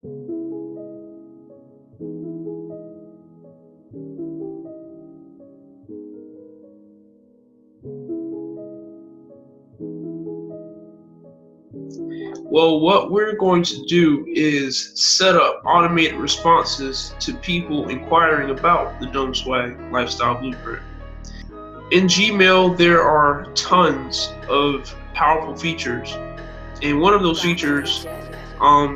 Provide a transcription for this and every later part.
Well, what we're going to do is set up automated responses to people inquiring about the Dome Swag Lifestyle Blueprint. In Gmail, there are tons of powerful features, and one of those features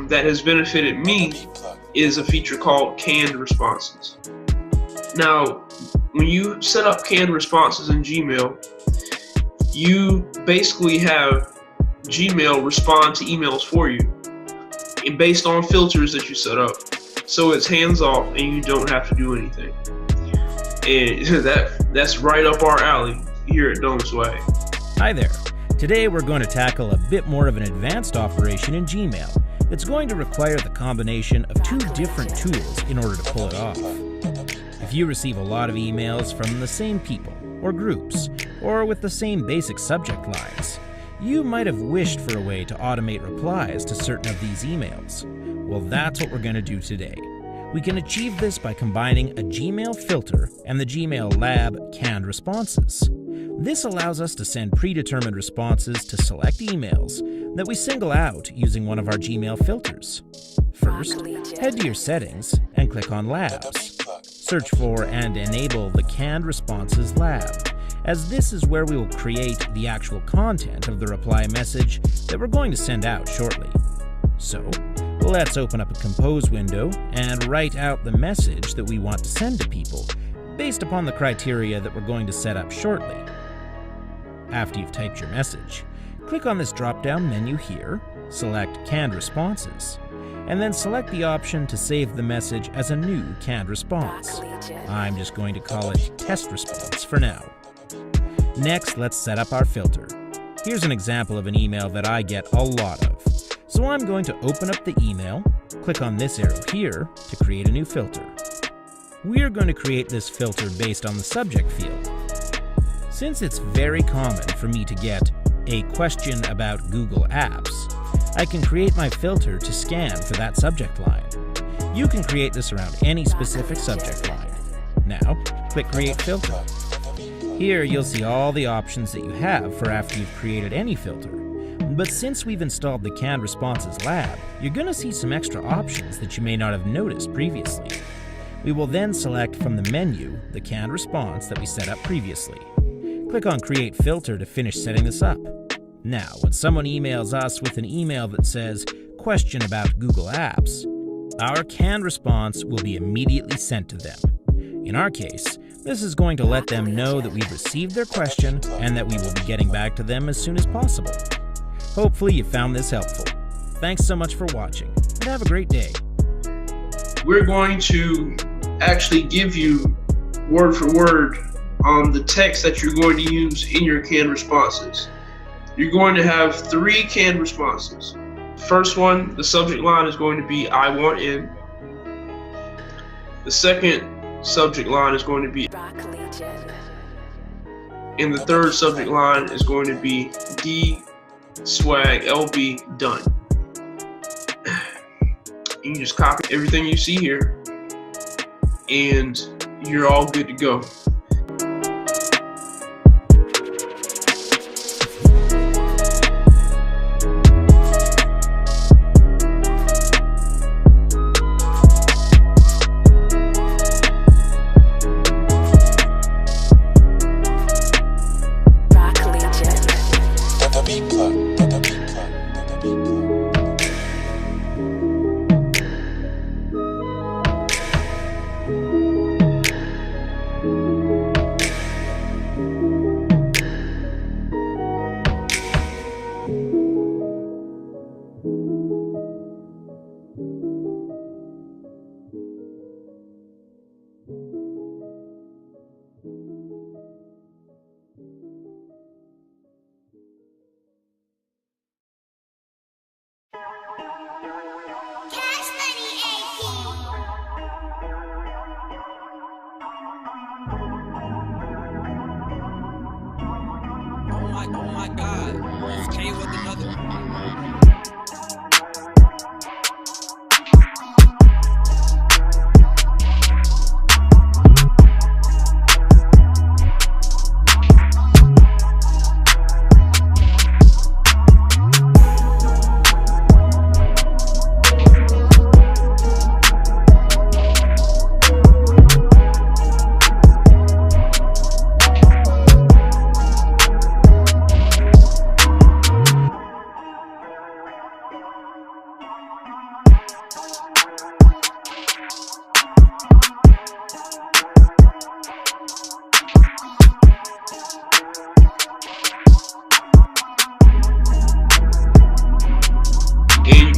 that has benefited me is a feature called canned responses. Now, when you set up canned responses in Gmail, you basically have Gmail respond to emails for you and based on filters that you set up, so it's hands off and you don't have to do anything. And that's right up our alley here at Dome Swag. Hi there. Today we're going to tackle a bit more of an advanced operation in Gmail that's going to require the combination of two different tools in order to pull it off. If you receive a lot of emails from the same people or groups or with the same basic subject lines, you might have wished for a way to automate replies to certain of these emails. Well, that's what we're going to do today. We can achieve this by combining a Gmail filter and the Gmail Lab canned responses. This allows us to send predetermined responses to select emails that we single out using one of our Gmail filters. First, head to your settings and click on Labs. Search for and enable the Canned Responses Lab, as this is where we will create the actual content of the reply message that we're going to send out shortly. So, let's open up a Compose window and write out the message that we want to send to people based upon the criteria that we're going to set up shortly. After you've typed your message, click on this drop-down menu here, select Canned Responses, and then select the option to save the message as a new canned response. I'm just going to call it Test Response for now. Next, let's set up our filter. Here's an example of an email that I get a lot of. So I'm going to open up the email, click on this arrow here to create a new filter. We're going to create this filter based on the subject field. Since it's very common for me to get a question about Google Apps, I can create my filter to scan for that subject line. You can create this around any specific subject line. Now, click Create Filter. Here you'll see all the options that you have for after you've created any filter. But since we've installed the Canned Responses Lab, you're going to see some extra options that you may not have noticed previously. We will then select from the menu the canned response that we set up previously. Click on Create Filter to finish setting this up. Now, when someone emails us with an email that says, "Question about Google Apps," our canned response will be immediately sent to them. In our case, this is going to let them know that we've received their question and that we will be getting back to them as soon as possible. Hopefully you found this helpful. Thanks so much for watching, and have a great day. We're going to actually give you word for word the text that you're going to use in your canned responses. You're going to have 3 canned responses. First one, the subject line is going to be "I want in." The second subject line is going to be and the third subject line is going to be "D Swag LB done." You can just copy everything you see here and you're all good to go. Beat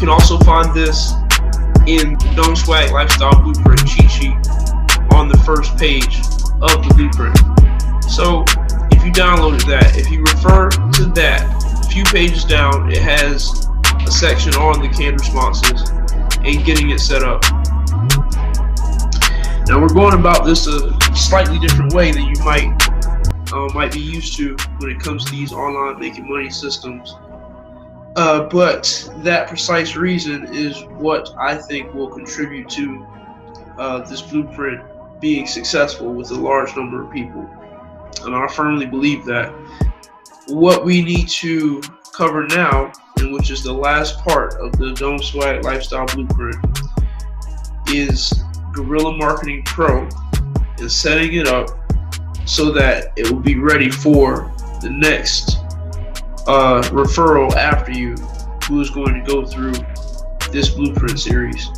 can also find this in the Don't Swag Lifestyle Blueprint cheat sheet on the first page of the blueprint. So if you downloaded that, if you refer to that, a few pages down, it has a section on the canned responses and getting it set up. Now we're going about this a slightly different way than you might be used to when it comes to these online making money systems. But that precise reason is what I think will contribute to this blueprint being successful with a large number of people. And I firmly believe that. What we need to cover now, and which is the last part of the Don't Swag Lifestyle Blueprint, is Guerrilla Marketing Pro and setting it up so that it will be ready for the next referral after you who is going to go through this blueprint series.